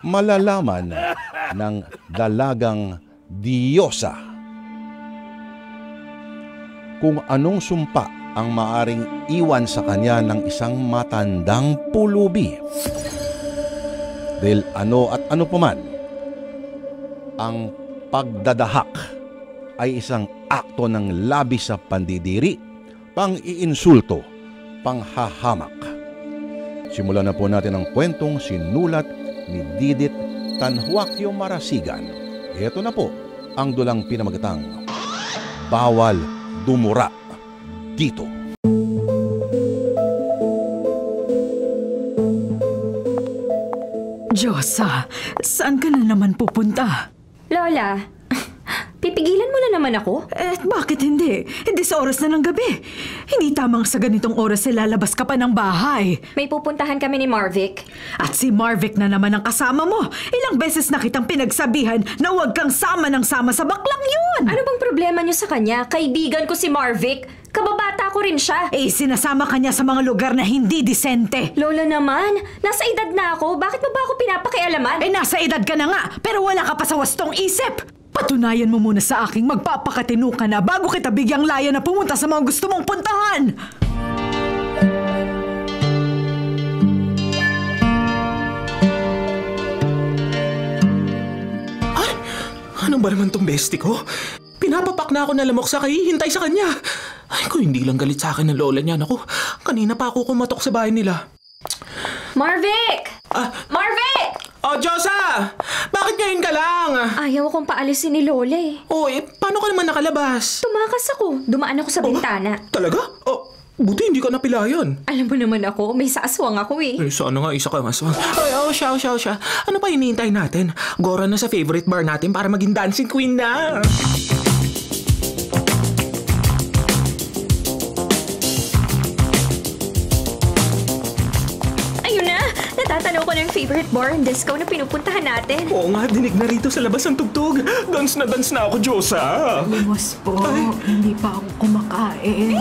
malalaman ng dalagang diyosa kung anong sumpa ang maaring iwan sa kanya ng isang matandang pulubi. Dahil ano at ano paman, ang pagdadahak ay isang akto ng labis sa pandidiri, pang-iinsulto, panghahamak. Simulan na po natin ang kwentong sinulat ni Didit Tanhuacio Marasigan. Ito na po ang dulang pinamagatang Bawal Dumura Dito. Diyosa, saan ka na naman pupunta? Lola, pipigilan mo na naman ako? Bakit hindi? Hindi sa oras na ng gabi. Hindi tamang sa ganitong oras lalabas ka pa ng bahay. May pupuntahan kami ni Marvic. At si Marvic na naman ang kasama mo. Ilang beses na kitang pinagsabihan na huwag kang sama ng sama sa baklang yun. Ano bang problema niyo sa kanya? Kaibigan ko si Marvic. Kababata ko rin siya. Sinasama ka niya sa mga lugar na hindi disente. Lola naman, nasa edad na ako. Bakit mo ba ako pinapakialaman? Nasa edad ka na nga, pero wala ka pa sa wastong isip. Patunayan mo muna sa aking magpapakatino ka na bago kita bigyang laya na pumunta sa mga gusto mong puntahan. Ay, ano ba naman tong bestie ko? Pinapapak na ako na lamok sa hihintay sa kanya. Ay, kung hindi lang galit sa akin ng lola niya, naku, kanina pa ako kumatok sa bahay nila. Marvic! Marvic! Oh, Diyosa! Bakit ngayon ka lang? Ayaw akong paalisin ni Lola Paano ka naman nakalabas? Tumakas ako. Dumaan ako sa bintana. Talaga? Buti hindi ka napilayan. Alam mo naman ako, may saaswang ako Sana nga isa ka maswang. Siya. Ano pa hinihintay natin? Gora na sa favorite bar natin para maging dancing queen na. Natatanaw ko na yung favorite bar and disco na pinupuntahan natin. Oo nga, dinig na rito sa labas ang tugtog. Dance na ako, Diyosa. Lumos po, hindi pa ako kumakain.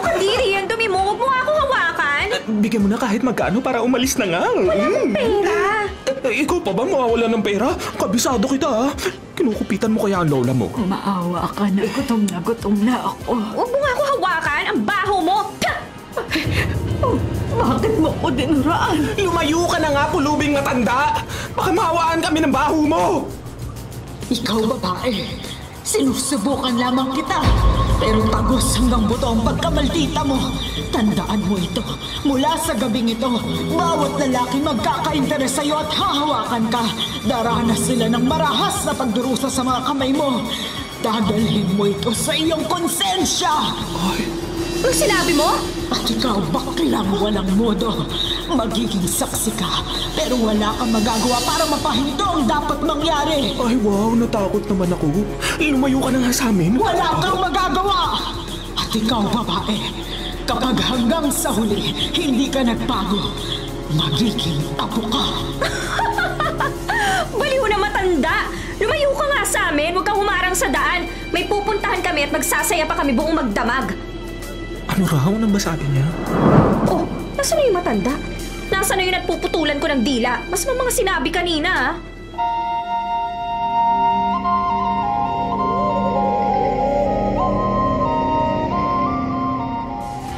Kadiri yan, dumi mo. Huwag mo ako hawakan. Bigyan mo na kahit magkano para umalis na nga. Wala akong pera. Ikaw pa ba mawawala ng pera? Kabisado kita ha. Kinukupitan mo kaya ang lola mo. Maawa ka na. Gutom na ako. Huwag mo nga ako hawakan. Ang baho mo. Bakit mo ko dinuraan? Lumayo ka na nga, pulubing matanda! Baka mawaan kami ng baho mo! Ikaw, babae, sinusubukan lamang kita. Pero tagos hanggang buto ang pagkamaldita mo. Tandaan mo ito. Mula sa gabing ito, bawat lalaki magkakainteres sa'yo at hahawakan ka. Daranas sila ng marahas na pagdurusa sa mga kamay mo. Dadalhin mo ito sa iyong konsensya. Ano sinabi mo? At ikaw, baklang walang modo. Magiging saksi ka, pero wala kang magagawa para mapahinto ang dapat mangyari. Ay, wow, natakot naman ako. Lumayo ka na nga sa amin. Wala kang magagawa! At ikaw, babae, kapag hanggang sa huli, hindi ka nagbago, magiging apo ka. Baliw na matanda! Lumayo ka nga sa amin, huwag kang humarang sa daan. May pupuntahan kami at magsasaya pa kami buong magdamag. Ano raw nang ba sabi niya? Nasaan na yung matanda? Nasaan na yun at puputulan ko ng dila? Mas mga sinabi kanina,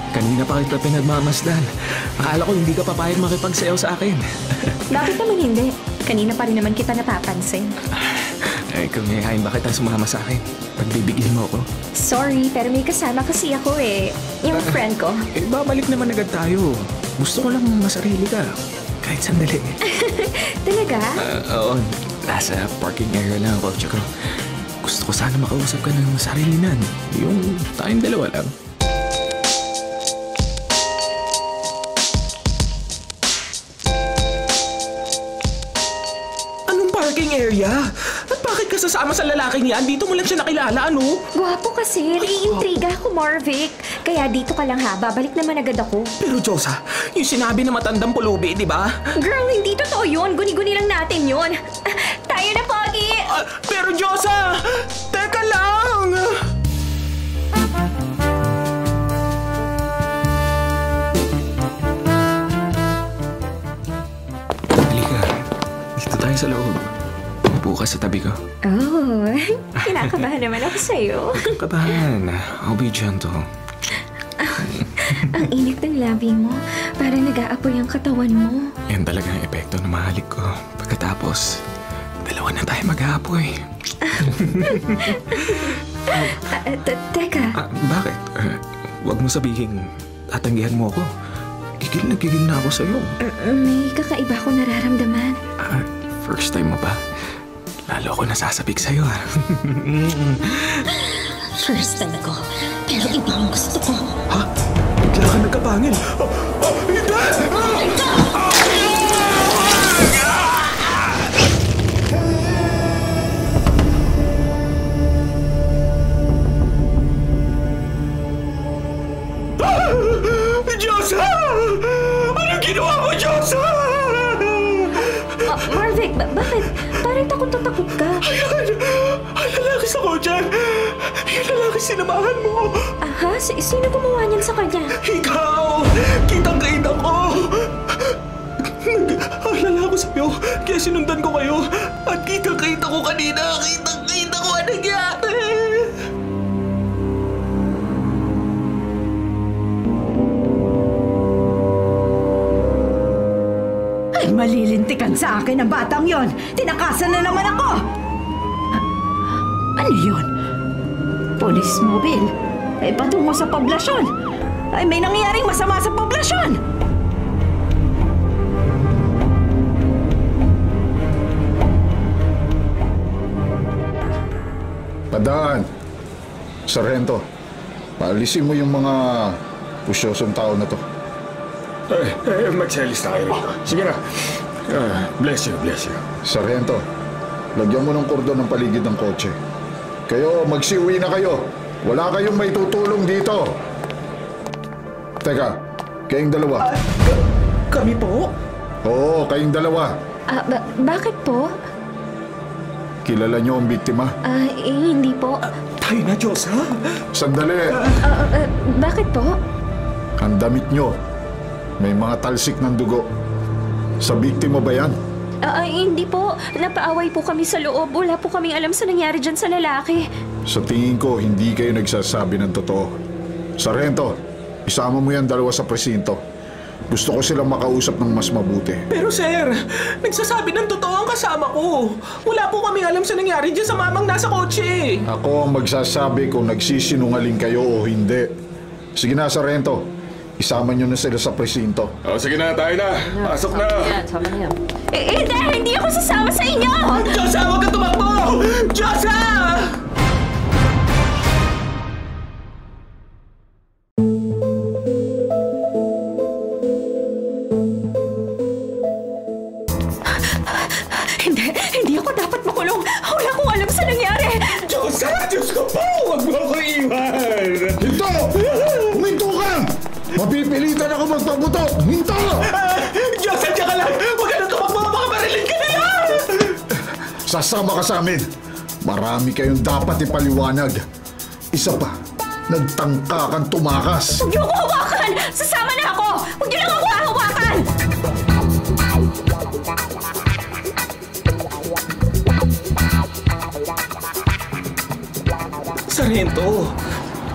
Kanina pa kita pinagmamasdan. Akala ko hindi ka papayag makipagsayaw sa akin. Bakit naman hindi? Kanina pa rin naman kita napapansin. Ay, kung ngayon ba kita sumama sa akin? Pagbibigyan mo ako. Sorry, pero may kasama kasi ako Yung friend ko. Babalik naman agad tayo. Gusto ko lang masarili ka. Kahit sandali. Talaga? Oo. Nasa parking area lang ako. Tsaka gusto ko sana makausap ka ng sarilinan. Yung tayong dalawa lang. Anong parking area? At bakit ka sasama sa lalaking yan? Dito mo lang siya nakilala, ano? Gwapo kasi. Naiintriga ako, Marvic. Kaya dito ka lang ha. Babalik naman agad ako. Pero Diyosa, yung sinabi na matandang pulubi, di ba? Girl, hindi totoo yun. Guni-guni lang natin yun. Tayo na, Pogi! Pero Diyosa! Teka lang! Halika. Dito tayo sa loob. Upo ka sa tabi ko. Oh, kinakabahan naman ako sa'yo. Kabahan. I'll be gentle. Ang init ng labi mo. Parang nag-aapoy ang katawan mo. Yan talaga ang epekto ng mahalik ko. Pagkatapos, dalawa na tayo mag-aapoy. Teka. Bakit? Huwag mo sabihin, tatanggihan mo ako. Gigil na ako sa'yo. May kakaiba ko nararamdaman. First time mo ba? Lalo ako nasasabik sa'yo. First time ko, pero iba ang gusto ko. Ha? Bigla ka nagkapangil. Hindi! Diyosa! Anong ginawa mo, Diyosa? Marvick, bakit? Parang takot na takot ka. Ayan! Ang lalaki sa kotse! Yung lalaki sinamahan mo! Aha? Sino gumawa niyan sa kanya? Ikaw! Kitang-kita ko! Nag-alala ko sa'yo, kaya sinundan ko kayo. At kitang-kita ko kanina, kitang-kita ko ang nangyari! Ay, malilintikan sa akin ang batang yon. Tinakasan na naman ako. Ano yun? Police mobile. Ay, patungo sa poblasyon. Ay, may nangyaring masama sa poblasyon. Padaan. Sargento, paalisin mo yung mga pusyosong tao na to. Magsalis na kayo rito. Sige na. Bless you, bless you. Sargento, lagyan mo ng kordon ng paligid ng kotse. Kayo, magsiuwi na kayo. Wala kayong may tutulong dito. Teka, kayong dalawa. Kami po? Oo, kayong dalawa. Bakit po? Kilala niyo ang biktima? Hindi po. Tayo na, Diyos, ha? Sandali. Bakit po? Ang damit niyo, may mga talsik ng dugo. Sa biktima ba yan? Hindi po. Napaaway po kami sa loob. Wala po kaming alam sa nangyari dyan sa lalaki. Sa tingin ko, hindi kayo nagsasabi ng totoo. Sargento, isama mo yan dalawa sa presinto. Gusto ko silang makausap ng mas mabuti. Pero sir, nagsasabi ng totoo ang kasama ko. Wala po kami alam sa nangyari dyan sa mamang nasa kotse. Ako ang magsasabi kung nagsisinungaling kayo o hindi. Sige na, Sargento. Isama nyo na sila sa presinto. Sige na, tayo na. Pasok na. Hindi ako sasama sa inyo! Diyosa, huwag ka tumakbo! Diyosa! Hindi ako dapat makulong. Wala akong alam sa nangyari. Diyosa! Diyos ko po! Huwag mo ako iwan! Hinto! Huminto ka! Mapipilitan ako magpabuto! Hinto! Diyosa, diyan ka lang! Huwag ka na tumakbo! Baka marilin ka na yan! Sasama ka sa amin. Marami kayong dapat ipaliwanag. Isa pa, nagtangka kang tumakas. Huwag niyo ako hawakan! Sasama na ako! Huwag niyo lang ako hawakan! Sargento,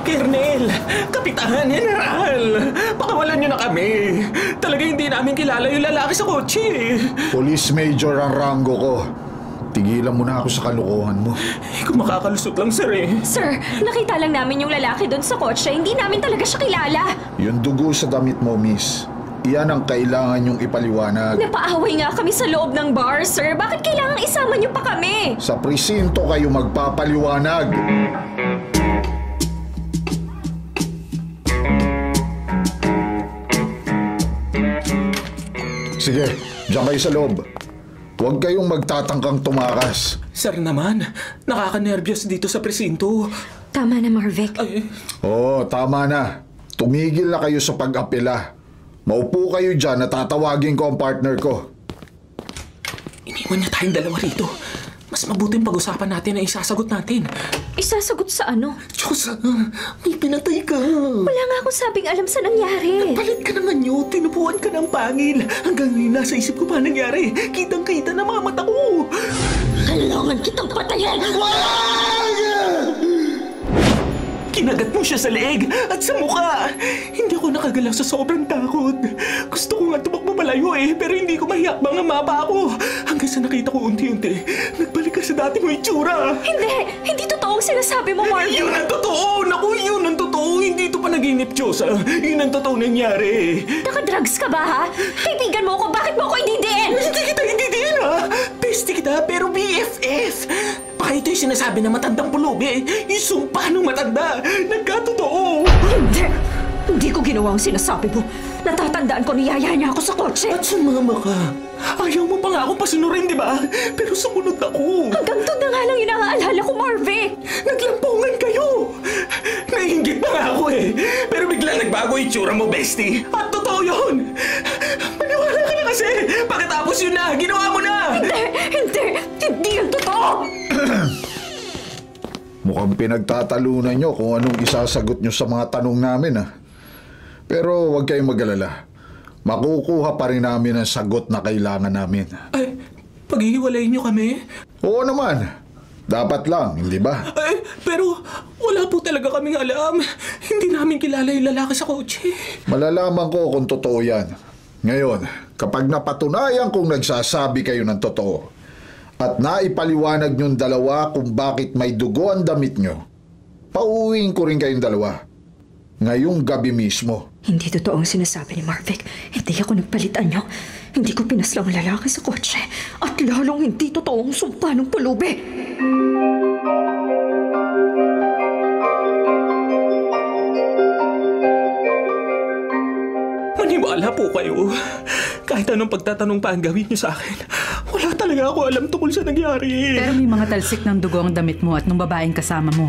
Kernel, Kapitan, General, pakawalan niyo na kami. Talaga hindi namin kilala yung lalaki sa kotse. Police Major ang ranggo ko. Tigilan mo na ako sa kalokohan mo. Kung makakalusot lang, sir eh. Sir, nakita lang namin yung lalaki doon sa kotse. Hindi namin talaga siya kilala. Yung dugo sa damit mo, miss. Iyan ang kailangan yung ipaliwanag. Napaaway nga kami sa loob ng bar, sir. Bakit kailangang isama niyo pa kami? Sa presinto kayo magpapaliwanag. Sige, diyan kayo sa loob. Huwag kayong magtatangkang tumakas. Sir naman, nakaka-nervyos dito sa presinto. Tama na, Marvick. Oo, tama na. Tumigil na kayo sa pag-apela. Maupo kayo dyan na tatawagin ko ang partner ko. Iniwan niya tayong dalawa rito. Mas mabuting pag-usapan natin ang isasagot natin. Isasagot sa ano? Diyos, may pinatay ka. Wala nga akong sabing alam sa nangyari. Palit ka ng anyo, tinupuan ka ng pangil. Hanggang ngayon nasa isip ko pa nangyari. Kitang-kita na mga mata ko. Kailangan kitang patayin! Kinagat mo siya sa leeg at sa mukha. Hindi ako nakagalaw sa sobrang takot. Gusto ko nga tumakbo palayo pero hindi ko mahiyakbang ang mapa ako. Hanggang sa nakita ko unti-unti, nagbalik ka sa dati mo itsura. Hindi totoo ang sinasabi mo, Marvin. Yun ang totoo! Naku, yun ang totoo! Hindi ito panaginip, Diyosa. Yun ang totoo nangyari. Naka-drugs ka ba, ha? Kaibigan mo ako, bakit mo ako indidiin? Hindi kita indidiin, ha? Bestie kita, pero BFF. Baka ito yung sinasabi na matandang pulubi. Yung sumpa ng matanda. Nagkatotoo. Hindi ko ginawa ang sinasabi mo. Natatandaan ko niyaya niya ako sa kotse. At sumama ka. Ayaw mo pa nga akong pasunurin, di ba? Pero sumunod ako. Hanggang doon na nga lang yung naaalala ko, Marvin. Naglampungan kayo. Naiinggit pa nga ako Pero biglang nagbago yung itsura mo, bestie. At totoo yun. Maniwala ka na kasi. Pagkatapos yun na, ginawa mo na. Hindi yung totoo. Mukhang pinagtatalunan nyo kung anong isasagot nyo sa mga tanong namin, Pero huwag kayong mag-alala. Makukuha pa rin namin ang sagot na kailangan namin. Ay, paghihiwalayin nyo kami? Oo naman. Dapat lang, hindi ba? Pero wala po talaga kaming alam. Hindi namin kilala yung lalaki sa kotse. Malalaman ko kung totoo yan. Ngayon, kapag napatunayan kong nagsasabi kayo ng totoo at naipaliwanag nyong dalawa kung bakit may dugo ang damit nyo, pauwiin ko rin kayong dalawa. Ngayong gabi mismo. Hindi totoo ang sinasabi ni Marvic. Hindi ako nagpalitan niyo. Hindi ko pinaslang ang lalaki sa kotse. At lalong hindi totoo ang sumpa ng pulubi. Maniwala po kayo. Kahit anong pagtatanong pa ang gawin niyo sa akin, wala talaga ako alam tungkol sa nangyari. Pero may mga talsik ng dugo ang damit mo at nung babaeng kasama mo.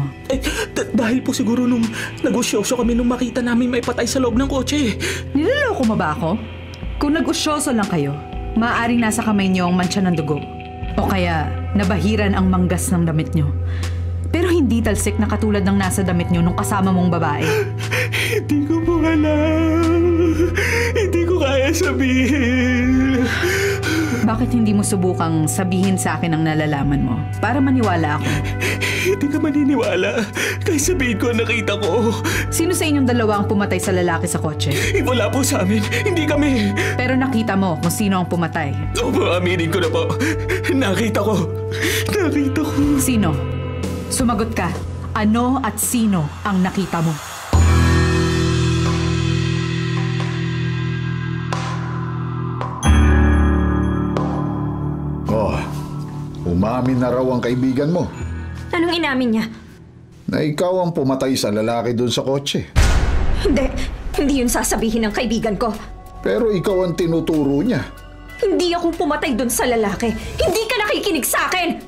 Dahil po siguro nung nag-usyoso kami nung makita namin may patay sa loob ng kotse. Niloloko mo ba ako? Kung nag-usyoso lang kayo, maaaring nasa kamay niyo ang mantsa ng dugo. O kaya nabahiran ang manggas ng damit niyo. Pero hindi talsik na katulad ng nasa damit niyo nung kasama mong babae. Hindi ko po alam. Hindi ko kaya sabihin. Bakit hindi mo subukang sabihin sa akin ang nalalaman mo? Para maniwala ako. Hindi ka maniniwala. Kahit sabihin ko nakita ko. Sino sa inyong dalawa ang pumatay sa lalaki sa kotse? Wala po sa amin. Hindi kami. Pero nakita mo kung sino ang pumatay. Opo, aminin ko na po. Nakita ko. Sino? Sumagot ka. Ano at sino ang nakita mo? Umamin na raw ang kaibigan mo. Anong inamin niya? Na ikaw ang pumatay sa lalaki doon sa kotse. Hindi yun sasabihin ng kaibigan ko. Pero ikaw ang tinuturo niya. Hindi akong pumatay doon sa lalaki. Hindi ka nakikinig sa akin!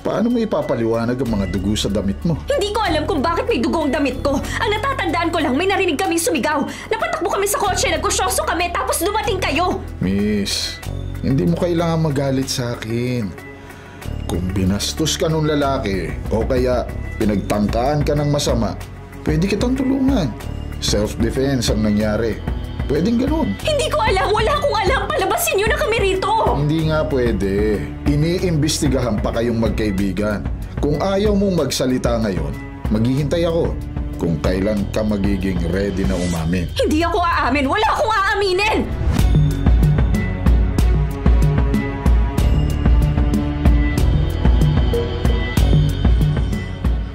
Paano mo ipapaliwanag ang mga dugo sa damit mo? Hindi ko alam kung bakit may dugo ang damit ko. Ang natatandaan ko lang, may narinig kaming sumigaw. Napatakbo kami sa kotse, nagkusyoso kami, tapos dumating kayo. Miss, hindi mo kailangan magalit sa akin. Kung binastos ka nung lalaki o kaya pinagtangkaan ka ng masama, pwede kitang tulungan. Self-defense ang nangyari. Pwedeng ganun. Hindi ko alam. Wala akong alam. Palabasin niyo na kami rito. Hindi nga pwede. Iniimbestigahan pa kayong magkaibigan. Kung ayaw mong magsalita ngayon, maghihintay ako kung kailan ka magiging ready na umamin. Hindi ako aamin. Wala akong aaminin.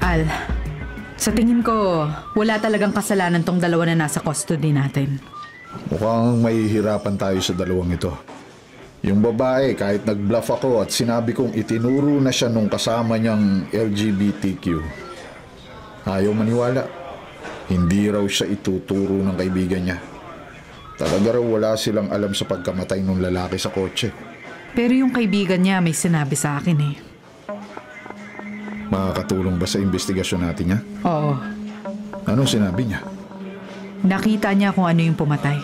Al, sa tingin ko, wala talagang kasalanan tong dalawa na nasa custody natin. Mukhang mahihirapan tayo sa dalawang ito. Yung babae, kahit nag-bluff ako at sinabi kong itinuro na siya nung kasama niyang LGBTQ. Ayaw maniwala. Hindi raw siya ituturo ng kaibigan niya. Talaga raw wala silang alam sa pagkamatay ng lalaki sa kotse. Pero yung kaibigan niya may sinabi sa akin eh. Makakatulong ba sa investigasyon natin niya? Oo. Anong sinabi niya? Nakita niya kung ano yung pumatay.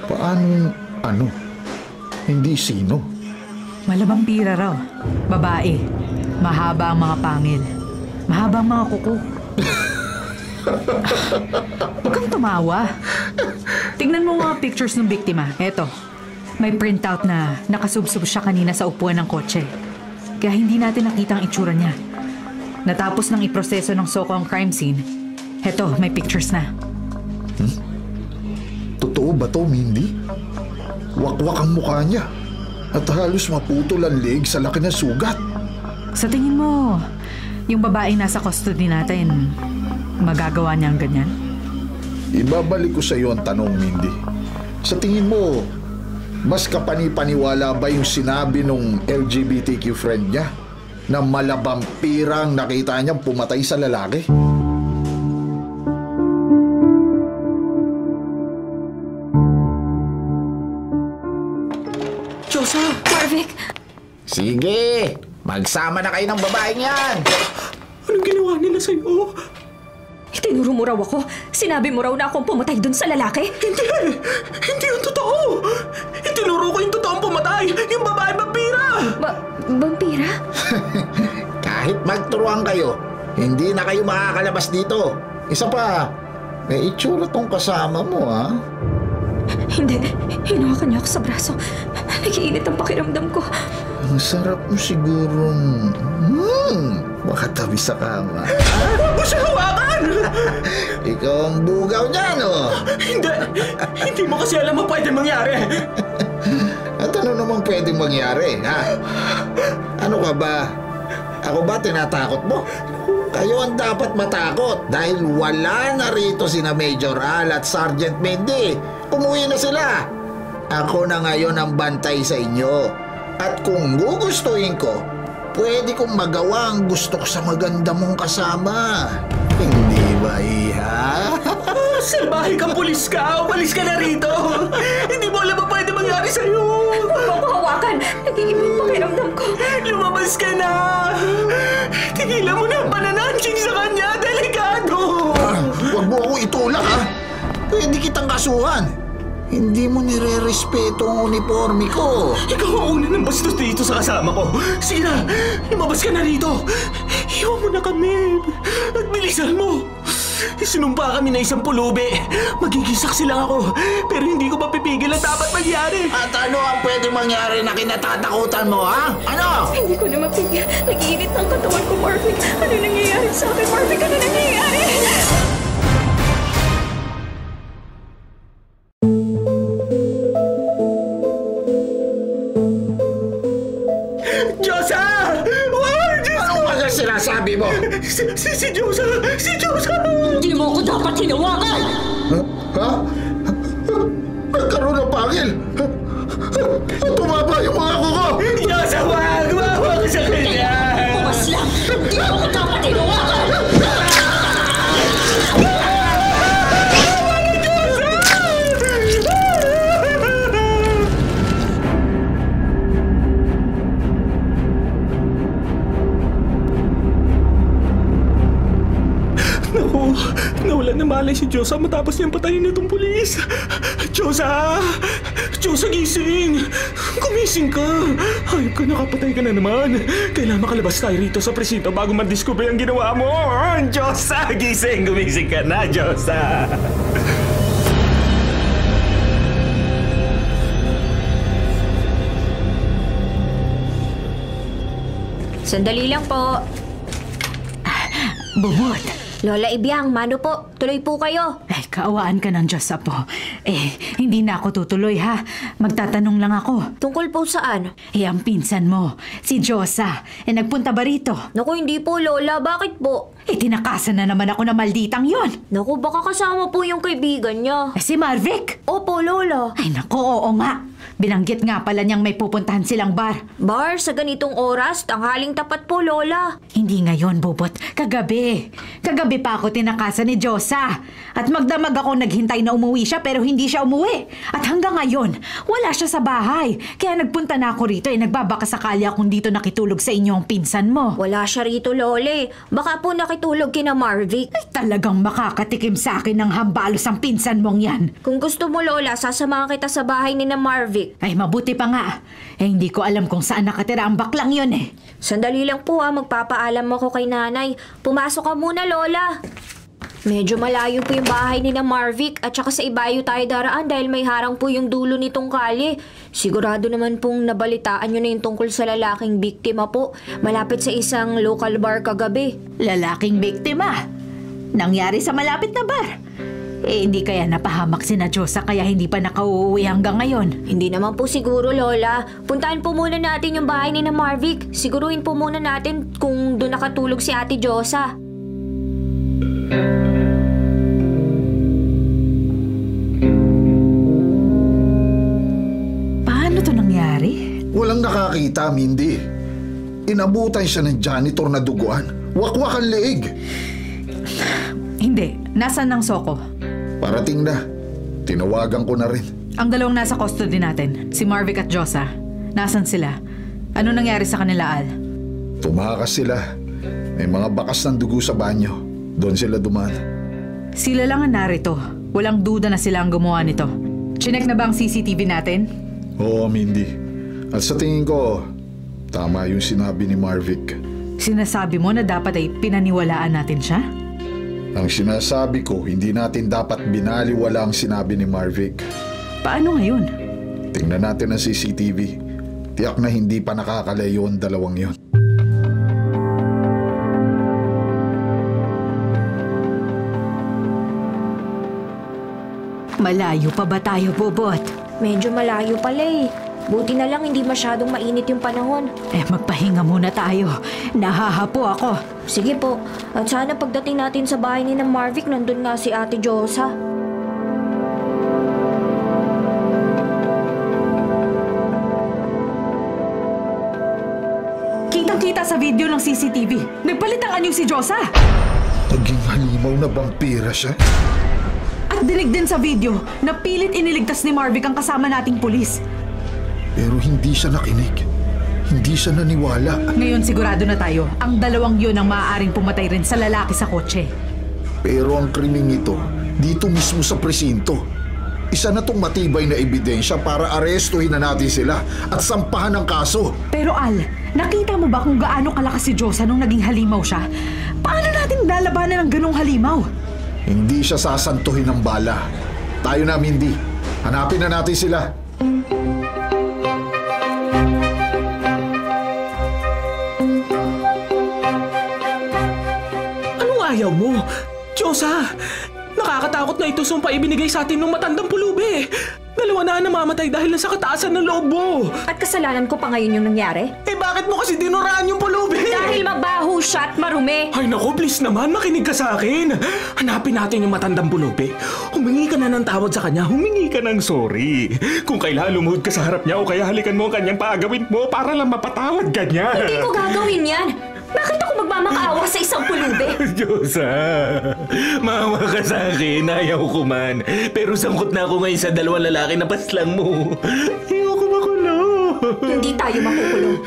Paano ano? Hindi sino? Malabampira raw. Babae. Mahaba ang mga pangil. Mahaba ang mga kuko. Huwag kang tumawa. Tingnan mo mga pictures ng biktima. Eto. May printout na nakasubsob siya kanina sa upuan ng kotse. Kaya hindi natin nakita ang itsura niya. Natapos nang iproseso ng SOCO ang crime scene. Eto, may pictures na. Totoo ba to, Mindy? Wakwak ang mukha niya. At halos maputol ang leg sa laki ng sugat. Sa tingin mo, yung babaeng nasa custody natin, magagawa niya ang ganyan? Ibabalik ko sa iyo ang tanong, Mindy. Sa tingin mo, mas kapani-paniwala ba yung sinabi nung LGBTQ friend niya na malabampirang nakita niyang pumatay sa lalaki? Diyosa! Marvic! Sige, magsama na kayo ng babaeng yan. Anong ginawa nila sa'yo? Itinuro mo raw ako. Sinabi mo raw na akong pumatay dun sa lalaki. Hindi! Hindi yung totoo! Itinuro ko yung totoong pumatay! Yung babae vampira! Vampira? Kahit magturuan kayo, hindi na kayo makakalabas dito. Isa pa, may itsura tong kasama mo, ha? Hindi. Hinawakan niya ako sa braso. Nagiinit ang pakiramdam ko. Ang sarap mo sigurong... makatabi sa kama. Huwag mo siya hawakan! Ikaw ang bugaw niya, no? Hindi! Hindi mo kasi alam ang pwede mangyari! At ano namang pwedeng mangyari, ha? Ano ka ba? Ako ba tinatakot mo? Kayo ang dapat matakot dahil wala na rito sina Major Al at Sergeant Mindy. Umuwi na sila. Ako na ngayon ang bantay sa inyo. At kung gugustuhin ko, pwede kong magawa ang gusto ko sa maganda mong kasama. Hindi ba, iha? Salbahe kang pulis ka! Umalis ka na rito! Hindi mo alam ang pwede mangyari sa'yo! Huwag mo ako hawakan. Nagiinit ang pakiramdam ko. Lumabas ka na! Tigilan mo na ang panananching sa kanya! Delikado! Huwag mo ako itulak, ha? Pwede kitang kasuhan. Hindi mo nire-respeto ang uniforme ko. Ikaw ang una ng bastos dito sa kasama ko. Sige na, lumabas ka na rito. Iwan mo na kami. At bilisan mo. Sinumpa kami na isang pulubi. Magigisaksi lang ako. Pero hindi ko mapipigil ang dapat mangyari. At ano ang pwede mangyari na kinatatakutan mo, ha? Ano? Hindi ko na mapigil. Nagiinit ang katawan ko, Marvic. Ano nangyayari sa akin, Marvic? Ano nangyayari? Diyosa! Wow, Diyosa! Ano ba na sinasabi mo? Si Diyosa! Si Diyosa! Hindi mo ako dapat hinawakan! Ha? Nagkaroon ng pangil. Tumaba yung mga kuko. Diyosa, wag! Wag ka sa kanya! Pumas lang! Hindi mo ako dapat hinawakan! Naku, nawalan na malay si Diyosa matapos niyang patayin nitong pulis. Diyosa! Diyosa, gising! Gumising ka! Hayop ka, nakapatay ka na naman. Kailangan makalabas tayo rito sa presinto bago madiscover ang ginawa mo. Diyosa, gising! Gumising ka na, Diyosa! Sandali lang po. Bubot. Lola Ibiang, mano po. Tuloy po kayo. Kaawaan ka ng Diyos, Apo. Hindi na ako tutuloy, ha? Magtatanong lang ako. Tungkol po saan? Ang pinsan mo, si Diyosa. Nagpunta ba rito? Naku, hindi po, Lola. Bakit po? Tinakasan na naman ako ng malditang yon. Naku, baka kasama po yung kaibigan niya. Si Marvic? Opo, Lola. Ay, naku, oo nga. Binanggit nga pala niyang may pupuntahan silang bar. Bar sa ganitong oras, tanghaling tapat po, Lola. Hindi ngayon, Bubot. Kagabi. Kagabi pa ako tinakasan ni Diyosa. Diyosa. At magdamag ako naghintay na umuwi siya pero hindi siya umuwi. At hanggang ngayon, wala siya sa bahay. Kaya nagpunta na ako rito nagbabaka sakali akong dito nakitulog sa inyo ang pinsan mo. Wala siya rito, Lole. Baka po nakitulog kina Marvic. Ay, talagang makakatikim sa akin ng hambalos ang pinsan mong yan. Kung gusto mo, Lola, sasamahan kita sa bahay ni na Marvic. Ay, mabuti pa nga. Hindi ko alam kung saan nakatira ang baklang yun Sandali lang po magpapaalam ako kay nanay. Pumasok ka muna, Lola. Medyo malayo po yung bahay ni na Marvic at saka sa ibayo tayo daraan dahil may harang po yung dulo nitong kalye. Sigurado naman pong nabalitaan nyo na yung tungkol sa lalaking biktima po. Malapit sa isang local bar kagabi. Lalaking biktima? Nangyari sa malapit na bar? Hindi kaya napahamak si na Diyosa kaya hindi pa nakauuwi hanggang ngayon? Hindi naman po siguro, Lola. Puntahan po muna natin yung bahay ni na Marvic. Siguruhin po muna natin kung doon nakatulog si Ate Diyosa. Paano to nangyari? Walang nakakita, Mindy. Inabutan siya ng janitor na duguan. Wakwak ang leeg. Hindi. Nasaan ang Soko? Parating na. Tinawagan ko na rin. Ang dalawang nasa custody natin, si Marvic at Diyosa. Nasaan sila? Ano nangyari sa kanila, Al? Tumakas sila. May mga bakas ng dugo sa banyo. Doon sila dumaan. Sila lang ang narito. Walang duda na sila ang gumawa nito. Chinek na ba ang CCTV natin? Oo, Mindy. At sa tingin ko, tama yung sinabi ni Marvic. Sinasabi mo na dapat ay pinaniwalaan natin siya? Ang sinasabi ko, hindi natin dapat binaliwala ang sinabi ni Marvic. Paano ngayon? Tingnan natin ang CCTV. Tiyak na hindi pa nakakalayo ang dalawang yon. Malayo pa ba tayo, Bobot? Medyo malayo pala Buti na lang hindi masyadong mainit yung panahon. Magpahinga muna tayo. Nahahapo ako. Sige po. At sana pagdating natin sa bahay ni na Marvic, nandun nga si Ate Diyosa. Kitang-kita sa video ng CCTV. Nagpalit ang anyo si Diyosa. Naging halimaw na vampira siya? At dinig din sa video na pilit iniligtas ni Marvic ang kasama nating pulis. Pero hindi siya nakinig. Hindi siya naniwala. Ngayon sigurado na tayo, ang dalawang yun ang maaaring pumatay rin sa lalaki sa kotse. Pero ang krimeng ito, dito mismo sa presinto. Isa na tong matibay na ebidensya para arestuhin na natin sila at sampahan ng kaso. Pero Al, nakita mo ba kung gaano kalakas si Diyosa nung naging halimaw siya? Paano natin lalabanan ng ganong halimaw? Hindi siya sasantuhin ng bala. Tayo na, Mindy. Hanapin na natin sila. Ayaw mo. Diyosa, nakakatakot na ito sumpa ibinigay sa atin ng matandang pulubi. Dalawa na namamatay dahil sa kataasan ng loob mo. At kasalanan ko pa ngayon yung nangyari? Bakit mo kasi dinuraan yung pulubi? Dahil mabaho siya at marumi. Ay naku, please naman, makinig ka sa akin. Hanapin natin yung matandang pulubi. Humingi ka na ng tawad sa kanya, humingi ka ng sorry. Kung kailan lumuhod ka sa harap niya o kaya halikan mo ang kanyang paagawin mo para lang mapatawad ka niya. Hindi ko gagawin yan. Bakit ako magmamakaawa sa isang pulubi? Diyosa, maawa ka sa akin, ayaw ko man. Pero sangkot na ako ngayon sa dalawang lalaki na paslang mo. Ayoko makulo. Hindi tayo makukulong.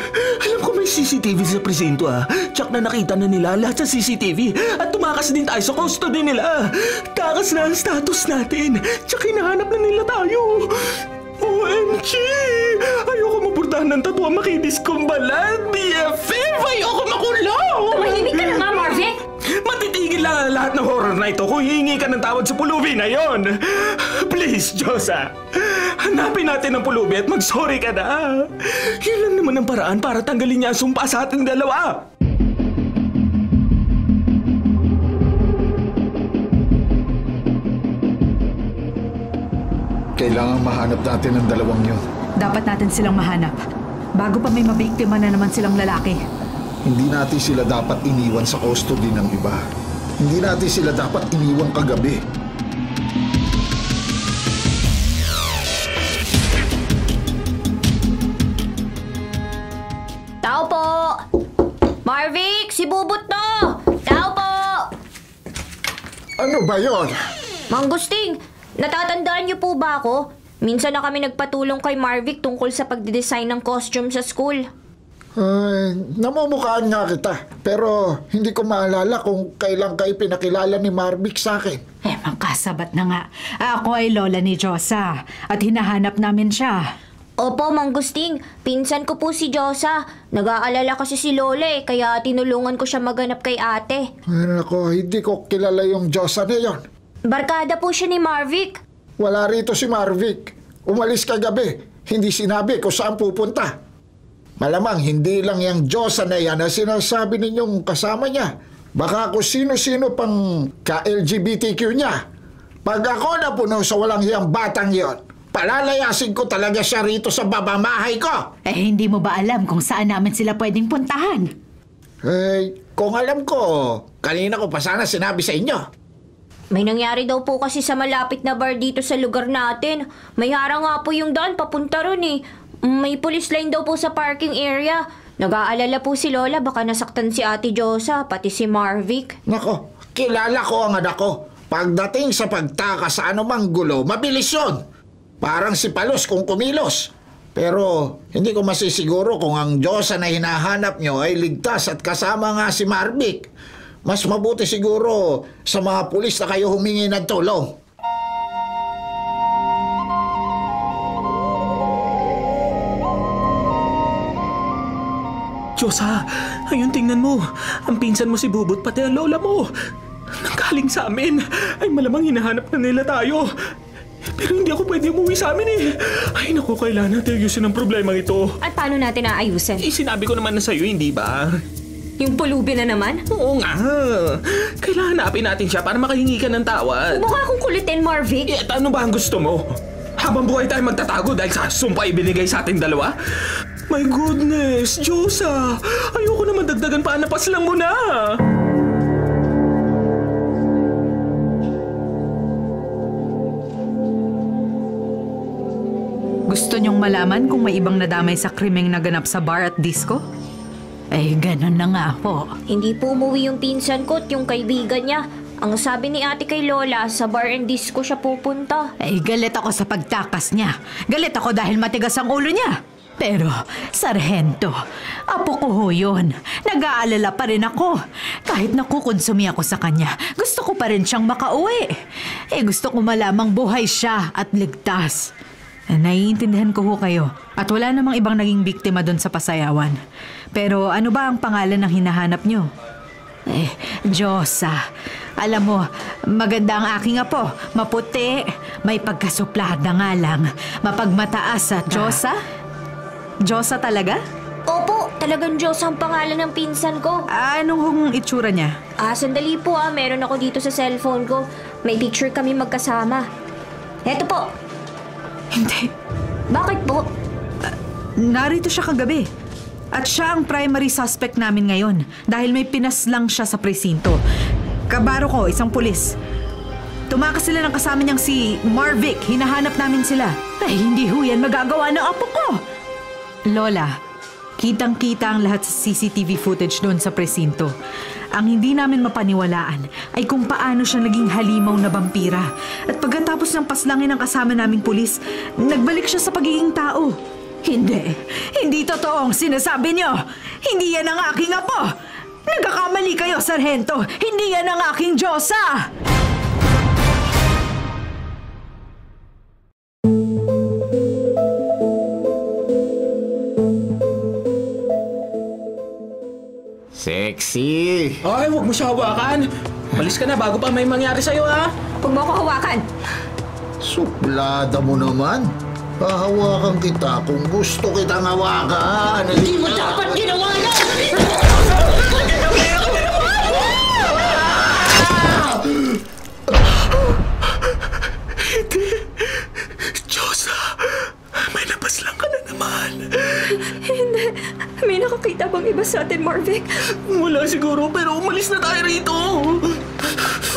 Alam ko may CCTV sa presinto Tsak na nakita na nila lahat sa CCTV at tumakas din tayo sa custody nila. Takas na ang status natin. Tsak hinahanap na nila tayo. OMG! Ayoko mapurtahan ng tattoo ang makinis kong balat. BFF! Ayoko makulong! Tumahimik ka na nga, Marvic! Matitigil lang ang lahat ng horror na ito kung hihingi ka ng tawad sa pulubi na yon. Please, Diyosa. Hanapin natin ang pulubi at mag-sorry ka na. Yun lang naman ang paraan para tanggalin niya ang sumpa sa ating dalawa. Kailangan mahanap natin ang dalawang yun. Dapat natin silang mahanap. Bago pa may mabiktima na naman silang lalaki. Hindi natin sila dapat iniwan sa custody ng iba. Hindi natin sila dapat iniwan kagabi. Tao po! Marvic, si Bubot to! Tao po! Ano ba yon? Mang Gusting, natatandaan niyo po ba ako? Minsan na kami nagpatulong kay Marvic tungkol sa pagdidesign ng costume sa school. Namumukhaan nga kita. Pero hindi ko maalala kung kailan kayo pinakilala ni Marvic sa akin. Magkasabat na nga. Ako ay lola ni Josa at hinahanap namin siya. Opo, Mang Gusting. Pinsan ko po si Josa. Nag-aalala kasi si Lola kaya tinulungan ko siya maganap kay ate. Ako, hindi ko kilala yung Josa na yon. Barkada po siya ni Marvic. Wala rito si Marvic. Umalis kagabi. Hindi sinabi kung saan pupunta. Malamang hindi lang yung Josa na yan na sinasabi ninyong kasama niya. Baka kung sino-sino pang ka-LGBTQ niya. Pag ako napuno sa walang hiyang batang yon, palalayasin ko talaga siya rito sa babamahay ko. Hindi mo ba alam kung saan namin sila pwedeng puntahan? Kung alam ko, kanina ko pa sana sinabi sa inyo. May nangyari daw po kasi sa malapit na bar dito sa lugar natin. May harang nga po yung daan papunta ron eh. May police line daw po sa parking area. Nag-aalala po si Lola baka nasaktan si Ate Josa, pati si Marvic. Nako, kilala ko ang anak ko. Pagdating sa pagtakas sa anumang gulo, mabilis yun. Parang si Palos kung kumilos. Pero hindi ko masisiguro kung ang Josa na hinahanap nyo ay ligtas at kasama nga si Marvic. Mas mabuti siguro sa mga pulis na kayo humingi ng tulong. Josa, ayun tingnan mo. Ang pinsan mo si Bubot pati ang lola mo. Nanggaling sa amin. Ay malamang hinahanap na nila tayo. Pero hindi ako pwede umuwi sa amin eh. Ay naku, kailangan natin ayusin ang problema ito. At paano natin naayusin? Sinabi ko naman na sa'yo, hindi ba? Yung pulubi na naman? Oo nga. Kailangan hanapin natin siya para makahingi ka ng tawad. Mukha akong kulitin, Marvic. At ano ba ang gusto mo? Habang buhay tayo magtatago dahil sa sumpa ibinigay sa ating dalawa? My goodness, Josa! Ayoko naman dagdagan pa, napas lang mo na! Gusto niyong malaman kung may ibang nadamay sa krimeng naganap sa bar at disco? Ganun na nga po. Hindi po umuwi yung pinsan ko at yung kaibigan niya. Ang sabi ni ate kay Lola, sa bar and disco siya pupunta. Galit ako sa pagtakas niya. Galit ako dahil matigas ang ulo niya. Pero, sarhento, apo ko ho yun. Nag-aalala pa rin ako. Kahit nakukonsumi ako sa kanya, gusto ko pa rin siyang makauwi. Gusto ko malamang buhay siya at ligtas. Naiintindihan ko ho kayo. At wala namang ibang naging biktima doon sa pasayawan. Pero ano ba ang pangalan ng hinahanap niyo? Josa. Alam mo, maganda ang aking apo. Maputi, may pagkasuplada nga lang. Mapagmataas at Josa? Josa talaga? Opo, talagang Josa ang pangalan ng pinsan ko. Anong hong itsura niya? Sandali po meron ako dito sa cellphone ko. May picture kami magkasama. Eto po. Hindi. Bakit po? Narito siya kagabi. At siya ang primary suspect namin ngayon dahil may pinaslang siya sa presinto. Kabaro ko, isang pulis. Tumakas sila ng kasama niyang si Marvic. Hinahanap namin sila. Hindi ho yan magagawa ng apo ko. Lola, kitang-kita ang lahat sa CCTV footage doon sa presinto. Ang hindi namin mapaniwalaan ay kung paano siya naging halimaw na vampira. At pagkatapos ng paslangin ng kasama naming pulis, nagbalik siya sa pagiging tao. Hindi totoo ang sinasabi niyo. Hindi yan ang aking apo. Nagkakamali kayo, Sarhento. Hindi yan ang aking Josa. Sexy! Ay, huwag mo siya hawakan. Malis ka na bago pa may mangyari sa'yo, ha? Huwag mo ako hawakan. Suplada mo naman. Hahawakan kita kung gusto kitang hawakan. Hindi mo dapat ginawa na! Hindi. Josa, may napaslang ka na naman. Hindi. May nakakita bang iba sa atin, Marvic? Wala siguro, pero umalis na tayo rito.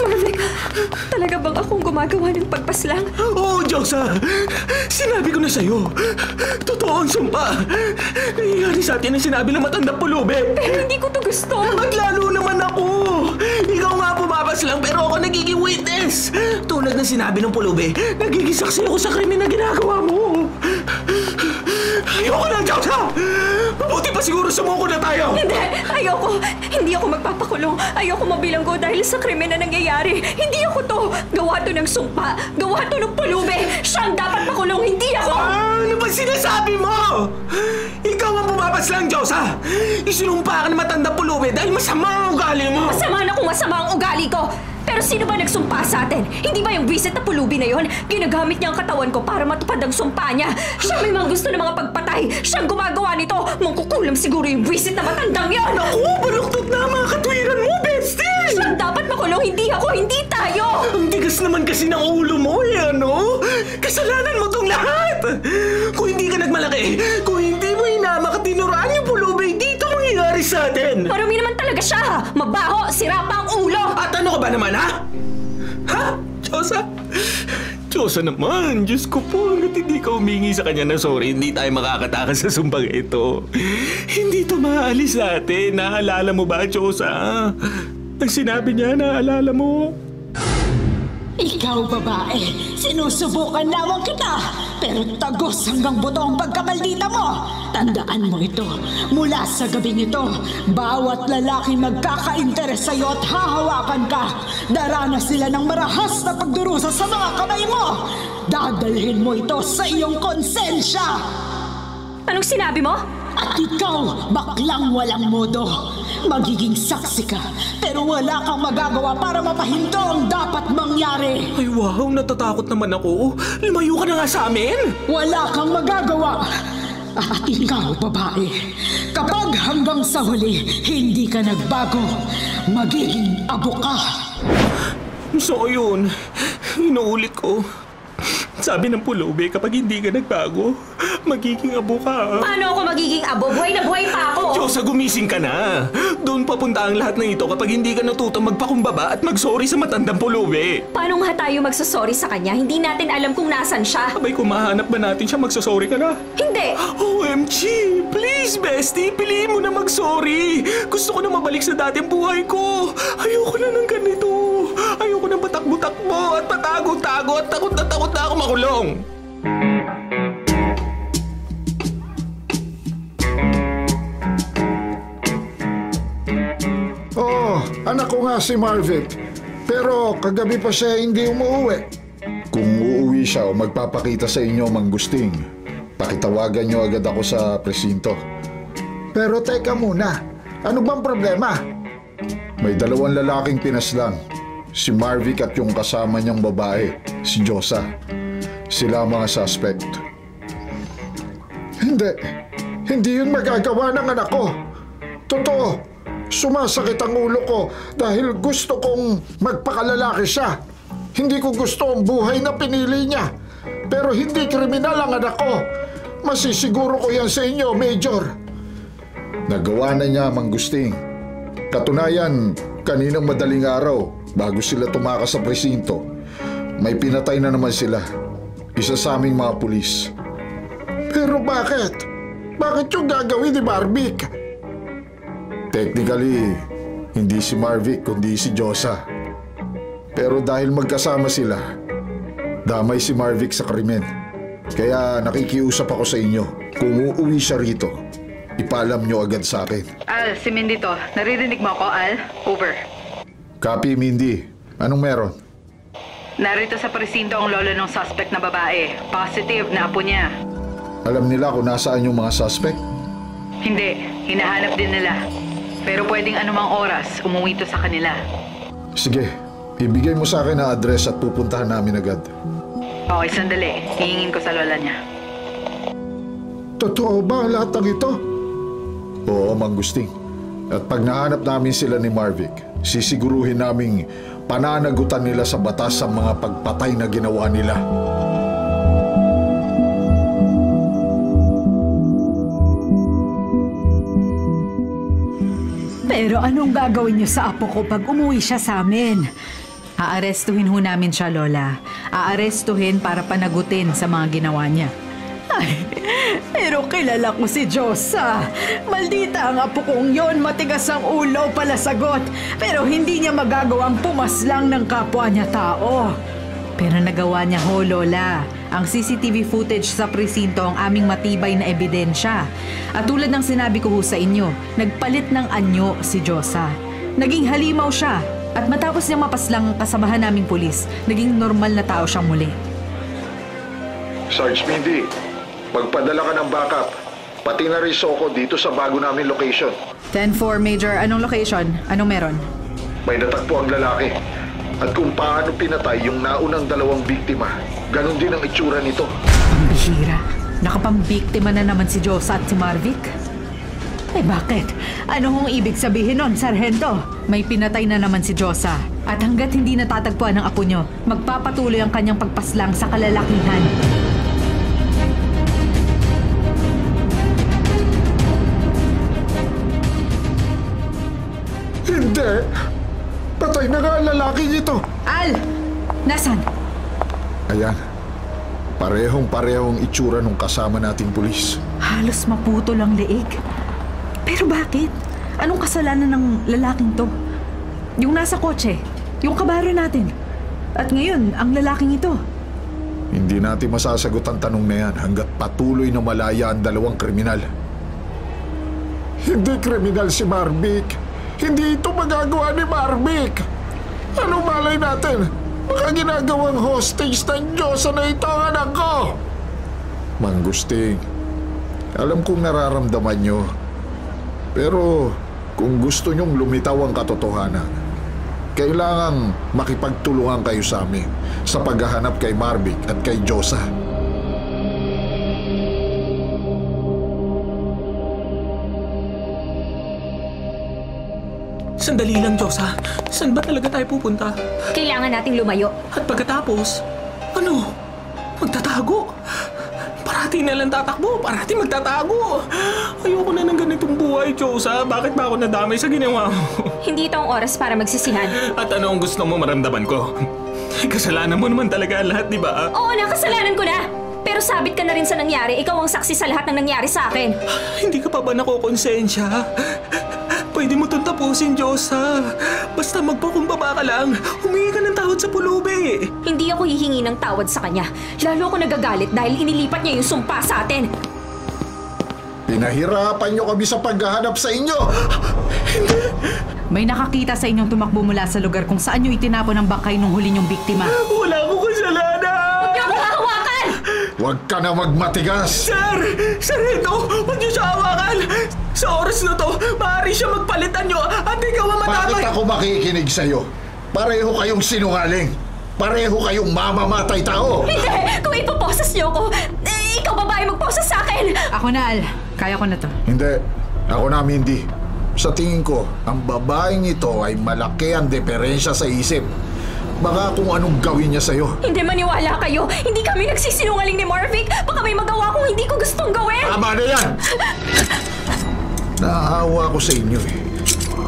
Marvic, talaga bang akong gumagawa ng pagpaslang? Oo, Josa. Sinabi ko na sa'yo. Totoo ang sumpa. Nangyayari sa atin ang sinabi ng matandang pulubi. Pero hindi ko to gusto. At lalo naman ako. Ikaw nga lumabas lang pero ako nagiging witness. Tulad ng sinabi ng pulubi, nagiging saksi ako sa krimen na ginagawa mo. Ayoko na, Josa! Mabuti pa siguro sumuko na tayo! Hindi! Ayoko! Hindi ako magpapakulong. Ayoko mabilanggo dahil sa krimen na nangyayari. Hindi ako to! Gawa to ng sumpa. Gawa to ng pulubi. Siya ang dapat makulong, hindi ako! Ano ba sinasabi mo? Ikaw ang bumabas lang, Josa! Isinumpa ka na matanda pulubi dahil masama ang ugali mo! Masama na kung masama ang ugali ko! Pero sino ba nagsumpa sa atin? Hindi ba yung visit na pulubi na yon? Ginagamit niya ang katawan ko para matupad ang sumpa niya. Siya may mga gusto ng mga pagpatay. Siyang gumagawa nito. Mangkukulam siguro yung visit na matandang yon. Naku, baluktot na ang mga katwiran mo, bestie! Siyang dapat makulong, hindi ako, hindi tayo! Ang tigas naman kasi ng ulo mo, ano? Kasalanan mo tong lahat! Kung hindi ka nagmalaki, kung hindi mo inama ka tinuraan yung pulubi, dito mangyayari sa atin! Marumi naman talaga siya! Mabaho, sira pa ang ulo! At ano ka ba naman, ha? Ha? Diyosa? Diyosa naman, Diyos ko po, hanggat hindi ka humingi sa kanya na sorry, hindi tayo makakatakas sa sumbang ito. Hindi to maaalis sa atin. Naalala mo ba, Diyosa? Ang sinabi niya, naalala mo? Ikaw, babae, sinusubukan lamang kita, pero tagos hanggang buto ang pagkamaldita mo. Tandaan mo ito, mula sa gabing ito, bawat lalaki magkaka-interes sa'yo at hahawakan ka. Daranas sila ng marahas na pagdurusa sa mga kamay mo. Dadalhin mo ito sa iyong konsensya. Anong sinabi mo? At ikaw, baklang walang modo. Magiging saksi ka, pero wala kang magagawa para mapahinto ang dapat mangyari. Ay wow, natatakot naman ako. Lumayo ka na nga sa amin. Wala kang magagawa. At ikaw, babae, kapag hanggang sa huli hindi ka nagbago, magiging abo ka. So yun, inuulit ko. Sabi ng pulubi, kapag hindi ka nagbago, magiging abo ka. Paano ako magiging abo? Buhay na buhay pa ako! Diyosa, gumising ka na. Doon papunta ang lahat ng ito kapag hindi ka natutong magpakumbaba at mag-sorry sa matandang pulubi. Paano nga tayo magsasorry sa kanya? Hindi natin alam kung nasan siya. Abay, kung mahanap ba natin siya, magsasorry ka na? Hindi! OMG! Please, bestie, piliin mo na mag-sorry. Gusto ko na mabalik sa dating buhay ko. Ayoko na ng ganito. Ayoko na batak-butakbo at patago-tago at takot na ako makulong. Oh, anak ko nga si Marvick. Pero kagabi pa siya hindi umuwi. Kung uuwi siya o magpapakita sa inyo, Mang Gusting, pakitawagan niyo agad ako sa presinto. Pero teka muna, ano bang problema? May dalawang lalaking pinaslang. Si Marvick at yung kasama niyang babae, si Josa. Sila ang mga suspect. Hindi yun magagawa ng anak ko. Totoo, sumasakit ang ulo ko dahil gusto kong magpakalalaki siya. Hindi ko gusto ang buhay na pinili niya. Pero hindi kriminal ang anak ko. Masisiguro ko yan sa inyo, Major. Nagawa na niya, Mang Gusting. Katunayan, kaninang madaling araw, bago sila tumakas sa presinto, may pinatay na naman sila. Isa sa aming mga pulis. Pero bakit? Bakit yung gagawin ni Marvick? Technically, hindi si Marvick kundi si Josa. Pero dahil magkasama sila, damay si Marvick sa krimen. Kaya nakikiusap ako sa inyo. Kung uuwi siya rito, ipaalam nyo agad sa akin. Al, si Mindy to. Naririnig mo ako, Al? Over. Copy, Mindy. Anong meron? Narito sa presinto ang lolo ng suspect na babae. Positive na apo niya. Alam nila kung nasaan yung mga suspect? Hindi, hinahanap din nila. Pero pwedeng anumang oras umuwi to sa kanila. Sige, ibigay mo sa akin ang address at pupuntahan namin agad. Okay, sandali. Hihingin ko sa lola niya. Totoo ba ang lahat ng ito? Oo, Mang Gusting. At pag nahanap namin sila ni Marvick, sisiguruhin naming pananagutan nila sa batas ang mga pagpatay na ginawa nila. Pero anong gagawin niyo sa apo ko pag umuwi siya sa amin? Aarestuhin ho namin siya, Lola. Aarestuhin para panagutin sa mga ginawa niya. Ay, pero Kilala ko si Diyosa. Maldita ang apo kong yon, matigas ang ulo pala sagot. Pero hindi niya magagawang pumaslang ng kapwa niya tao. Pero nagawa niya ho, Lola. Ang CCTV footage sa presinto ang aming matibay na ebidensya. At tulad ng sinabi ko ho sa inyo, nagpalit ng anyo si Diyosa. Naging halimaw siya. At matapos niyang mapaslang ang kasamahan naming pulis, naging normal na tao siyang muli. Sarge Mindy, magpadala ka ng backup. Pati na rin Soko dito sa bago namin location. 10-4, Major. Anong location? Anong meron? May natakpo ang lalaki. At kung paano pinatay yung naunang 2 biktima, ganun din ang itsura nito. Ang bihira. Nakapambiktima na naman si Diyosa at si Marvic. Eh bakit? Ano hong ibig sabihin nun, Sargento? May pinatay na naman si Diyosa. At hanggat hindi natatagpuan ng apo nyo, magpapatuloy ang kanyang pagpaslang sa kalalakihan. Hindi. Patay na nga ang lalaking ito. Al! Nasaan? Ayan. Parehong-parehong itsura nung kasama nating pulis. Halos maputol ang leeg. Pero bakit? Anong kasalanan ng lalaking to? Yung nasa kotse, yung kabaro natin. At ngayon, ang lalaking ito. Hindi natin masasagot ang tanong na yan hanggat patuloy na malaya ang 2 kriminal. Hindi kriminal si Marvic. Hindi ito magagawa ni Marvic. Anong malay natin? Baka ginagawang hostage ng Diyosa na ito ang anak ko. Manggusting, alam kong nararamdaman nyo. Pero kung gusto nyong lumitaw ang katotohanan, kailangang makipagtulungan kayo sa amin sa paghahanap kay Marvic at kay Diyosa. Sandali lang, Diyosa. Saan ba talaga tayo pupunta? Kailangan nating lumayo. At pagkatapos, ano? Magtatago? Parati na lang tatakbo, parati magtatago. Ayoko na ng ganitong buhay, Diyosa. Bakit ba ako nadamay sa ginawa mo? Hindi ito ang oras para magsisihan. At ano ang gusto mo maramdaman ko? Kasalanan mo naman talaga lahat, di ba? Oo na, kasalanan ko na. Pero sabit ka na rin sa nangyari. Ikaw ang saksi sa lahat ng nangyari sa akin. Hindi ka pa ba nakukonsensya? Pwede mo itong tapusin, Diyosa. Basta magpakumbaba ka lang. Humingi ka ng tawad sa pulubi. Hindi ako hihingi ng tawad sa kanya. Lalo ako nagagalit dahil inilipat niya yung sumpa sa atin. Pinahirapan niyo kami sa paghahanap sa inyo. May nakakita sa inyong tumakbo mula sa lugar kung saan nyo itinapon ang bangkay nung huli nyong biktima. Wala akong kasalanan! Huwag niyo akong hahawakan! Huwag ka na magmatigas. Sir! Sargento! Huwag niyo siya hawakan! Sa oras na to, maaari siya magpalitan niyo at ikaw ang matapay! Bakit ako makikinig sa'yo? Pareho kayong sinungaling. Pareho kayong mamamatay tao. Hindi! Kung ipoposes niyo ako, ikaw babae magposes sa akin! Ako na, Al. Kaya ko na to. Hindi. Ako na, Mindy. Sa tingin ko, ang babaeng ito ay malaki ang diferensya sa isip. Baka kung anong gawin niya sa'yo. Hindi maniwala kayo. Hindi kami nagsisinungaling ni Marvic. Baka may magawa kung hindi ko gustong gawin. Tama na yan! Naawa ko sa inyo eh.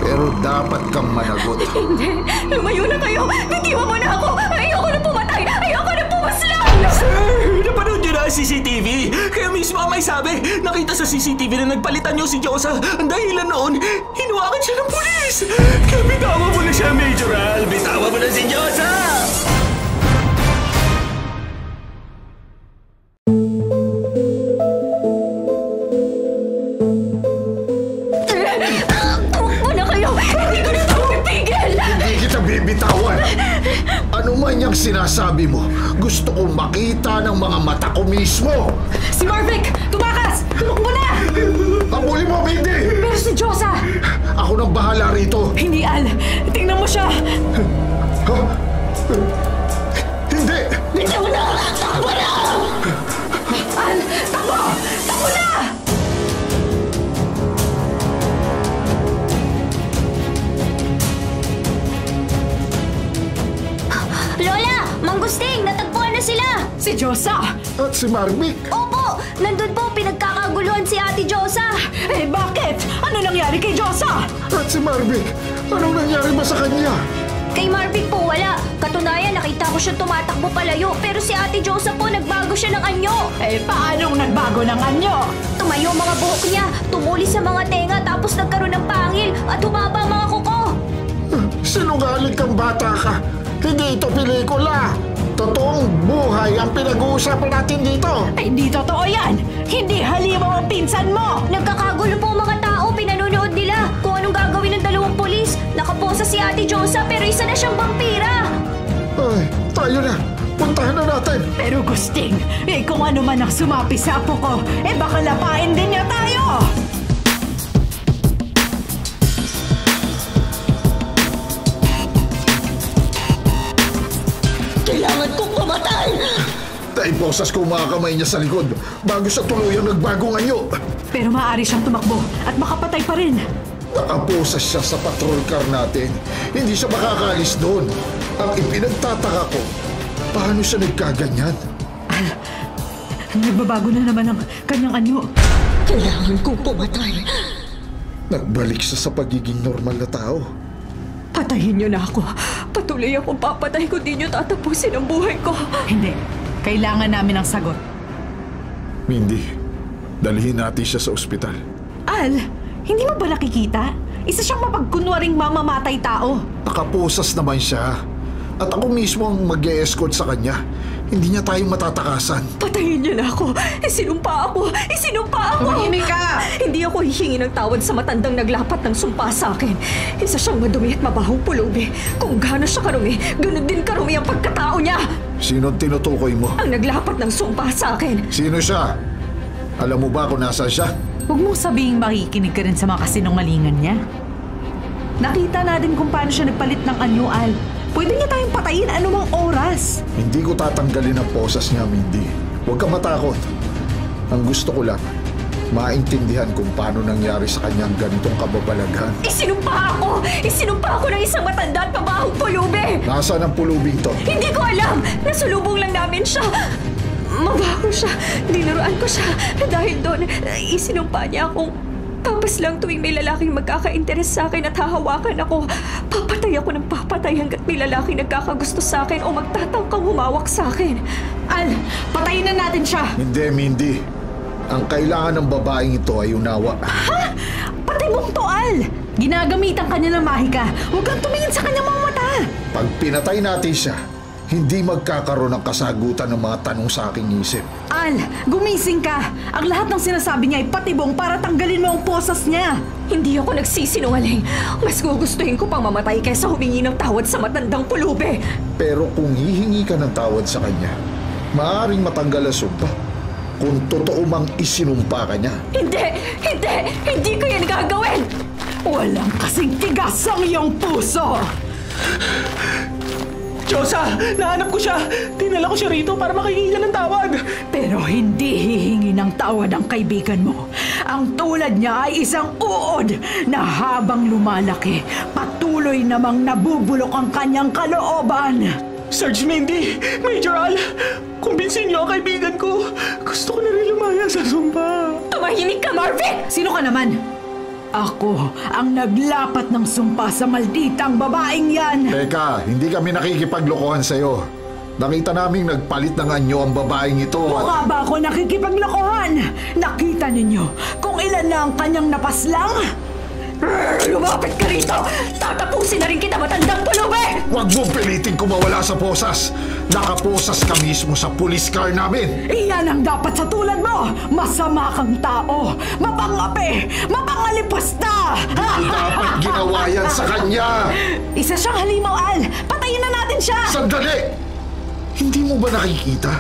Pero dapat kang managot. Hindi. Lumayo na kayo. Bitiwan mo na ako. Ayoko na pumatay. Ayoko na pumaslang. Sir! Napanood niyo na ang CCTV. Kaya mismo ang may sabi. Nakita sa CCTV na nagpalitan niyo si Diyosa. Ang dahilan noon, hinuwakan siya ng pulis. Kaya bitawan mo na siya, Major Al. Bitawan mo na si Diyosa! Bitawan! Ano man yung sinasabi mo, gusto kong makita ng mga mata ko mismo! Si Marvic! Tumakas! Tumakbo na! Pabuli mo, Mindy! Pero si Diyosa! Ako nang bahala rito! Hindi, Al! Tingnan mo siya! Huh? Hindi! Bitiwan na! Takbo na! Al! Takbo! Takbo na! Lola! Manggusting! Natagpuan na sila! Si Diyosa! At si Marvic! Opo! Nandun po pinagkakaguluhan si Ate Diyosa! Eh bakit? Ano nangyari kay Diyosa? At si Marvic! Anong nangyari ba sa kanya? Kay Marvick po wala. Katunayan, nakita ko siya tumatakbo palayo. Pero si Ate Josa po, nagbago siya ng anyo. Eh, paanong nagbago ng anyo? Tumayo mga buhok niya, tumuli sa mga tenga, tapos nagkaroon ng pangil at humaba mga kuko. Sinungaling kang bata ka. Hindi ito pelikula. Totoong buhay ang pinag-uusapan natin dito. Ay, hindi totoo yan! Hindi halimaw ang pinsan mo! Nagkakagulo po ang mga tao, pinanunood nila kung anong gagawin ng dalawang pulis. Nakaposa si Ate Josa pero isa na siyang vampira. Ay, tayo na. Puntahan na natin. Pero Gusting, kung ano man ang sumapi sa apo ko, baka lapain din niya tayo! Kailangan kong pumatay! Naiposas ko mga kamay niya sa likod bago sa tuluyang nagbagong anyo. Pero maaari siyang tumakbo at makapatay pa rin. Nakaposas siya sa patrol car natin. Hindi siya makakalis doon. Ang ipinagtataka ko, paano siya nagkaganyan? Nagbabago na naman ang kanyang anyo. Kailangan kong pumatay. Nagbalik siya sa pagiging normal na tao. Patayin niyo na ako. Patuloy akong papatay kung di niyo tatapusin ang buhay ko. Hindi. Kailangan namin ng sagot. Mindy, dalhin natin siya sa ospital. Al, hindi mo ba nakikita? Isa siyang mapagkunwaring mamamatay tao. Nakaposas naman siya. At ako mismo ang mag-e-escort sa kanya. Hindi niya tayo matatakasan. Patayin niyo na ako. Isinumpa ako. Tumahimik ka! Hindi ako hihingi ng tawad sa matandang naglapat ng sumpa sa akin. Isa siyang madumi at mabahong pulubi. Kung gaano siya karumi, ganun din karumi ang pagkatao niya. Sino'ng tinutukoy mo? Ang naglapat ng sumpa sa akin. Sino siya? Alam mo ba kung nasaan siya? Huwag mong sabihing makikinig ka rin sa mga kasinungalingan niya. Nakita natin kung paano siya nagpalit ng anyo, Al. Pwede niya tayong patayin anumang oras. Hindi ko tatanggalin ang posas niya, Mindy. Huwag ka matakot. Ang gusto ko lang, maintindihan kung paano nangyari sa kanyang ganitong kababalaghan. Isinumpa ako ng isang matanda at mabahong pulubi! Nasaan ang pulubing to? Hindi ko alam! Nasulubong lang namin siya! Mabaho siya. Dinuruan ko siya. Dahil doon, isinumpa niya akong papas lang tuwing may lalaking magkaka-interes sa akin at hahawakan ako. Papatay ako ng papatay hanggat may lalaking nagkakagusto sa akin o magtatangkang humawak sa akin. Al, patayin na natin siya! Hindi, Mindy. Ang kailangan ng babaeng ito ay unawa. Ha? Patay mong to, Al! Ginagamitan ka niya ng mahika. Huwag kang tumingin sa kanyang mga mata! Pag pinatay natin siya, hindi magkakaroon ng kasagutan ng mga tanong sa aking isip. Al, gumising ka! Ang lahat ng sinasabi niya ay patibong para tanggalin mo ang posas niya! Hindi ako nagsisinungaling. Mas gugustuhin ko pang mamatay kaysa humingi ng tawad sa matandang pulubi. Pero kung hihingi ka ng tawad sa kanya, maaaring matanggal ang sumpa. Kung totoo mang isinumpa ka niya. Hindi ko yan gagawin! Walang kasing tigas ang iyong puso! Josa, nahanap ko siya. Dinala ko siya rito para makahingi ng tawad. Pero hindi hihingi ng tawad ang kaibigan mo. Ang tulad niya ay isang uod na habang lumalaki, patuloy namang nabubulok ang kanyang kalooban. Sarge Mindy, Major Al, kumbinsin niyo ang kaibigan ko. Gusto ko na rin lumaya sa sumpa. Tumahimik ka, Marvick! Sino ka naman? Ako ang naglapat ng sumpa sa malditang babaeng yan. Teka, hindi kami nakikipaglokohan sa'yo. Nakita naming nagpalit ng anyo ang babaeng ito. Mukha ba ako nakikipaglokohan? Nakita ninyo kung ilan na ang kanyang napaslang? Lumapit ka rito! Tatapusin na rin kita, matandang pulubi! Huwag mong piliting kumawala sa posas. Nakaposas ka mismo sa police car namin. Iyan ang dapat sa tulad mo! Masama kang tao! Mapangapi! Mapangalipasta! Hindi dapat ginawa yan sa kanya. Isa siyang halimaw, Al! Patayin na natin siya! Sandali! Hindi mo ba nakikita?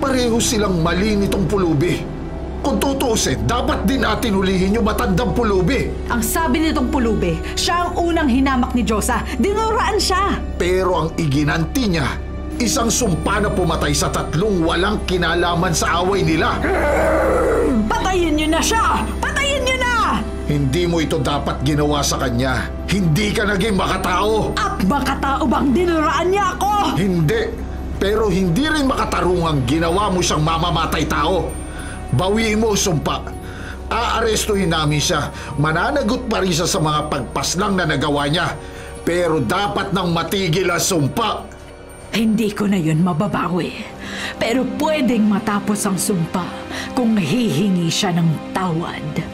Pareho silang mali nitong pulubi. Kung tutusin, dapat din natin hulihin yung matandang pulubi. Ang sabi nitong pulubi, siya ang unang hinamak ni Josa. Dinuraan siya. Pero ang iginanti niya, isang sumpa na pumatay sa 3 walang kinalaman sa away nila. Patayin niyo na siya! Patayin niyo na! Hindi mo ito dapat ginawa sa kanya. Hindi ka naging makatao. At makatao bang dinuraan niya ako? Hindi. Pero hindi rin makatarungang ginawa mo siyang mamamatay tao. Bawiin mo sumpa. Aarestuhin namin siya. Mananagot pa rin siya sa mga pagpaslang na nagawa niya. Pero dapat nang matigil ang sumpa. Hindi ko na yun mababawi. Pero pwedeng matapos ang sumpa kung hihingi siya ng tawad.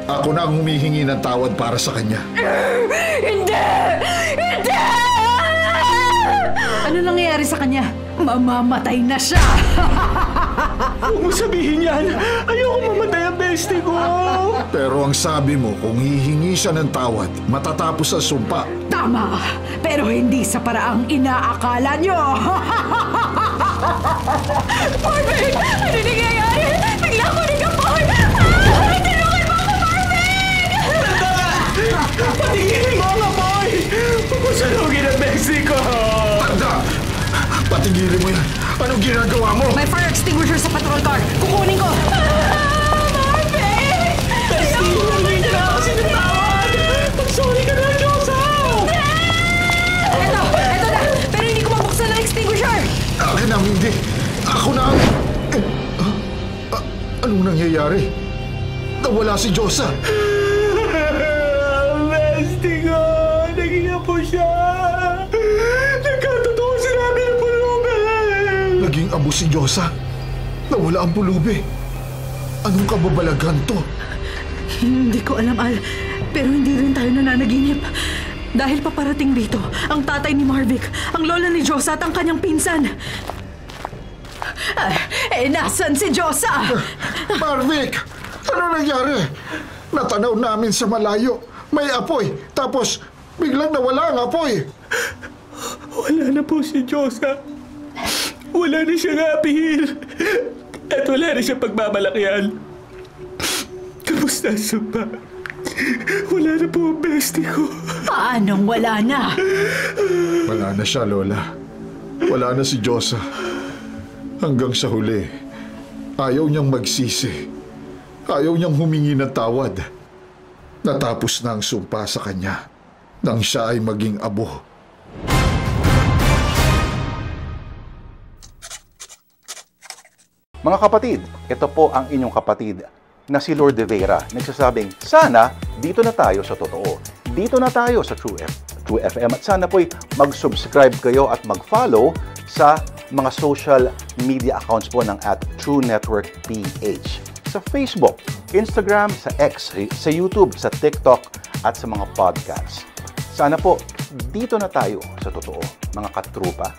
Ako na ang humihingi ng tawad para sa kanya. Hindi! Hindi! Ano nangyayari sa kanya? Mamamatay na siya! Huwag mo sabihin yan! Ayoko mamatay ang bestie ko! Pero ang sabi mo, kung hihingi siya ng tawad, matatapos ang sumpa. Tama! Pero hindi sa paraang inaakala nyo! Marvin! Ano nangyayari? Bigla ko nag-apoy! Tulungan mo ako, Marvin! Patigilin mo ang apoy! Huwag mo salugin ang bestie ko! Tanda! Patigilin mo yan! Anong ginagawa mo? May fire extinguisher sa patrol car! Kukunin ko! Marvin! Bestie, hindi ka na ako sinatawad! Mag-sorry ka na, Diyosa! Eto na! Pero hindi ko mabuksan ang extinguisher! Akin ang hindi! Ako na ang... Anong nangyayari? Nawala si Diyosa! Bestie ko! Naging apo siya! Nagkatotoo sinabi ng pulubi! Naging abo si Diyosa. Nawala ang pulubi. Anong kababalaghan to? Hindi ko alam, Al. Pero hindi rin tayo nananaginip. Dahil paparating dito, ang tatay ni Marvick, ang lola ni Diyosa at ang kanyang pinsan. Nasan si Diyosa? Marvick! Ano nangyari? Natanaw namin sa malayo. May apoy. Tapos, biglang nawala ang apoy. Wala na po si Diyosa. Wala na siyang apihil. At wala na siyang pagmamalakyan. Kamusta ang sumpa? Wala na po ang bestie ko. Paanong wala na? Wala na siya, Lola. Wala na si Diyosa. Hanggang sa huli, ayaw niyang magsisi. Ayaw niyang humingi ng tawad. Natapos na ang sumpa sa kanya nang siya ay maging abo. Mga kapatid, ito po ang inyong kapatid na si Lord De Vera. Nagsasabing, sana dito na tayo sa totoo. Dito na tayo sa True FM. At sana po'y mag-subscribe kayo at mag-follow sa mga social media accounts po ng @TrueNetworkPH. Sa Facebook, Instagram, sa X, sa YouTube, sa TikTok, at sa mga podcasts. Sana po, dito na tayo sa totoo, mga katrupa.